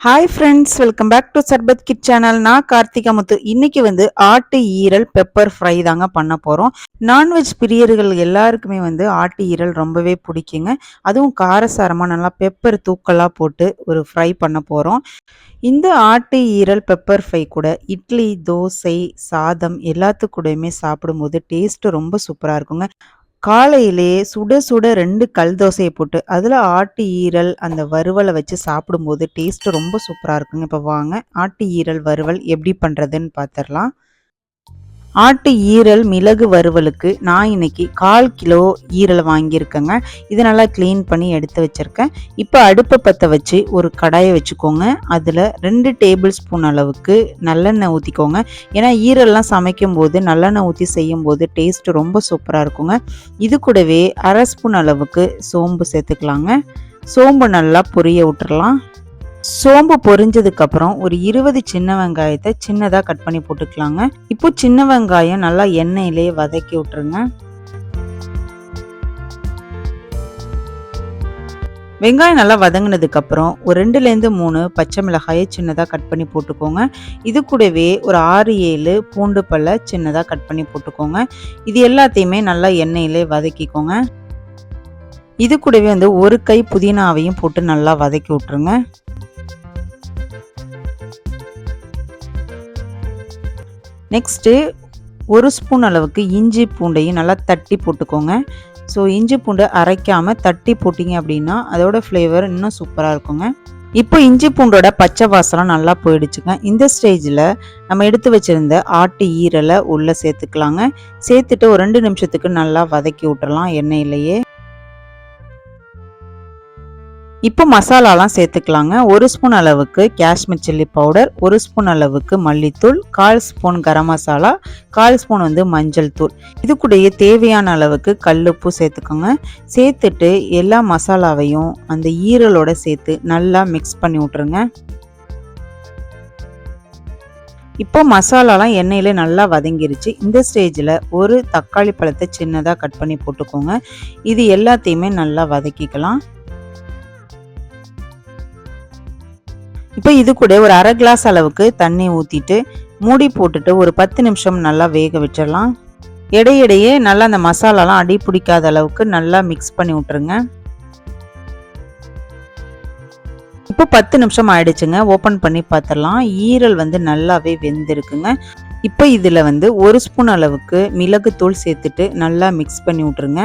Hi friends, welcome back to Sarbath kid channel. நான் கார்த்திகா முத்து. இன்னைக்கு ஆட்டு ஈரல் பெப்பர் ஃப்ரை தாங்க பண்ண போகிறோம். நான்வெஜ் பிரியர்கள் எல்லாருக்குமே ஆட்டு ஈரல் ரொம்பவே பிடிக்குங்க. அதுவும் காரசாரமாக நல்லா பெப்பர் தூக்கலாக போட்டு ஒரு ஃப்ரை பண்ண போகிறோம். இந்த ஆட்டு ஈரல் பெப்பர் ஃப்ரை கூட இட்லி, தோசை, சாதம் எல்லாத்துக்கூடயுமே சாப்பிடும்போது டேஸ்ட்டு ரொம்ப சூப்பராக இருக்குங்க. காலையிலேயே சுட சுட 2 கல் தோசைய போட்டு, அதில ஆட்டு ஈரல் அந்த வறுவல வச்சு சாப்பிடும்போது டேஸ்ட் ரொம்ப சூப்பரா இருக்குங்க. இப்ப வாங்க ஆட்டு ஈரல் வறுவல் எப்படி பண்றதுன்னு பார்த்துரலாம். ஆட்டு ஈரல் மிளகு வறுவலுக்கு நான் இன்னைக்கு 1/4 கிலோ ஈரல் வாங்கியிருக்கேங்க. இதை நல்லா க்ளீன் பண்ணி எடுத்து வச்சுருக்கேன். இப்போ அடுப்பை பற்ற வச்சு ஒரு கடாயை வச்சுக்கோங்க. அதில் 2 டேபிள் ஸ்பூன் அளவுக்கு நல்லெண்ணெய் ஊற்றிக்கோங்க. ஏன்னா ஈரல்லாம் சமைக்கும் போது நல்லெண்ணெய் ஊற்றி செய்யும் போது டேஸ்ட் ரொம்ப சூப்பராக இருக்குங்க. இது கூடவே 1/2 ஸ்பூன் அளவுக்கு சோம்பு சேர்த்துக்கலாங்க. சோம்பு நல்லா பொரிய விட்டுறலாம். சோம்பு பொரிஞ்சதுக்கு அப்புறம் ஒரு 20 சின்ன வெங்காயத்தை சின்னதா கட் பண்ணி போட்டுக்கலாங்க. இப்போ சின்ன வெங்காயம் நல்லா எண்ணெயிலே வதக்கி விட்டுருங்க. வெங்காயம் நல்லா வதங்கினதுக்கு அப்புறம் ஒரு 2லேருந்து 3 பச்சை மிளகாயை சின்னதாக கட் பண்ணி போட்டுக்கோங்க. இது கூடவே ஒரு 6-7 பூண்டு பல்ல சின்னதாக கட் பண்ணி போட்டுக்கோங்க. இது எல்லாத்தையுமே நல்லா எண்ணெயிலே வதக்கிக்கோங்க. இது கூடவே ஒரு கை புதினாவையும் போட்டு நல்லா வதக்கி விட்டுருங்க. நெக்ஸ்ட்டு 1 ஸ்பூன் அளவுக்கு இஞ்சி பூண்டையும் நல்லா தட்டி போட்டுக்கோங்க. ஸோ இஞ்சி பூண்டை அரைக்காமல் தட்டி போட்டிங்க அப்படின்னா அதோட ஃப்ளேவர் இன்னும் சூப்பராக இருக்குங்க. இப்போ இஞ்சி பூண்டோட பச்சை வாசனம் நல்லா போயிடுச்சுங்க. இந்த ஸ்டேஜில் நம்ம எடுத்து வச்சுருந்த ஆட்டு ஈரலை உள்ளே சேர்த்துக்கலாங்க. சேர்த்துட்டு ஒரு 2 நிமிஷத்துக்கு நல்லா வதக்கி விட்டுறலாம் எண்ணெயிலேயே. இப்போ மசாலாலாம் சேர்த்துக்கலாங்க. 1 ஸ்பூன் அளவுக்கு காஷ்மீர் சில்லி பவுடர், 1 ஸ்பூன் அளவுக்கு மல்லித்தூள், 1/4 ஸ்பூன் கரம் மசாலா, 1/4 ஸ்பூன் மஞ்சள் தூள். இது கூடயே தேவையான அளவுக்கு கல்லுப்பு சேர்த்துக்கோங்க. சேர்த்துட்டு எல்லா மசாலாவையும் அந்த ஈரலோட சேர்த்து நல்லா மிக்ஸ் பண்ணி விட்ருங்க. இப்போ மசாலாலாம் எண்ணெயில் நல்லா வதங்கிருச்சு. இந்த ஸ்டேஜில் ஒரு தக்காளி பழத்தை சின்னதாக கட் பண்ணி போட்டுக்கோங்க. இது எல்லாத்தையுமே நல்லா வதக்கிக்கலாம். இப்போ இது கூட ஒரு 1/2 கிளாஸ் அளவுக்கு தண்ணி ஊற்றிட்டு மூடி போட்டுட்டு ஒரு 10 நிமிஷம் நல்லா வேக வச்சிடலாம். இடையிடையே நல்லா அந்த மசாலாலாம் அடி பிடிக்காத அளவுக்கு நல்லா மிக்ஸ் பண்ணி விட்டுருங்க. இப்போ 10 நிமிஷம் ஆயிடுச்சுங்க. ஓப்பன் பண்ணி பார்த்துடலாம். ஈரல் நல்லாவே வெந்திருக்குங்க. இப்போ இதில் 1 ஸ்பூன் அளவுக்கு மிளகுத்தூள் சேர்த்துட்டு நல்லா மிக்ஸ் பண்ணி விட்டுருங்க.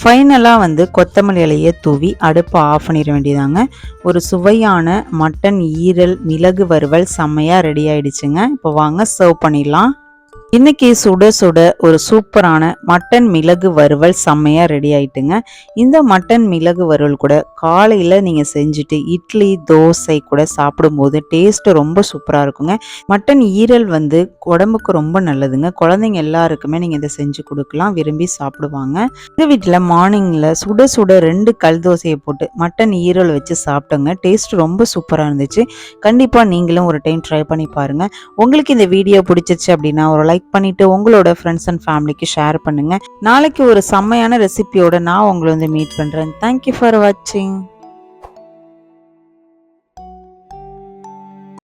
ஃபைனலாக கொத்தமல்லி இலையை தூவி அடுப்பை ஆஃப் பண்ணிட வேண்டியதாங்க. ஒரு சுவையான மட்டன் ஈரல் மிளகு வறுவல் செம்மையாக ரெடி ஆயிடுச்சுங்க. இப்போ வாங்க சர்வ் பண்ணிடலாம். இன்னைக்கு சுட சுட ஒரு சூப்பரான மட்டன் மிளகு வறுவல் செம்மையாக ரெடி ஆயிட்டுங்க. இந்த மட்டன் மிளகு வறுவல் கூட காலையில் நீங்கள் செஞ்சுட்டு இட்லி, தோசை கூட சாப்பிடும்போது டேஸ்ட்டு ரொம்ப சூப்பராக இருக்குங்க. மட்டன் ஈரல் உடம்புக்கு ரொம்ப நல்லதுங்க. குழந்தைங்க எல்லாருக்குமே நீங்கள் இதை செஞ்சு கொடுக்கலாம், விரும்பி சாப்பிடுவாங்க. எங்கள் வீட்டில் மார்னிங்கில் சுட சுட 2 கல் தோசையை போட்டு மட்டன் ஈரல் வச்சு சாப்பிட்டோங்க. டேஸ்ட் ரொம்ப சூப்பராக இருந்துச்சு. கண்டிப்பாக நீங்களும் ஒரு டைம் ட்ரை பண்ணி பாருங்கள். உங்களுக்கு இந்த வீடியோ பிடிச்சிச்சு அப்படின்னா ஒரு லைக் பண்ணிட்டு உங்களோட ஃப்ரெண்ட்ஸ் அண்ட் ஃபேமிலிக்கு ஷேர் பண்ணுங்க. நாளைக்கு ஒரு செம்மையான ரெசிபியோட நான் உங்களை மீட் பண்றேன். தேங்க்யூ ஃபார் வாட்சிங்.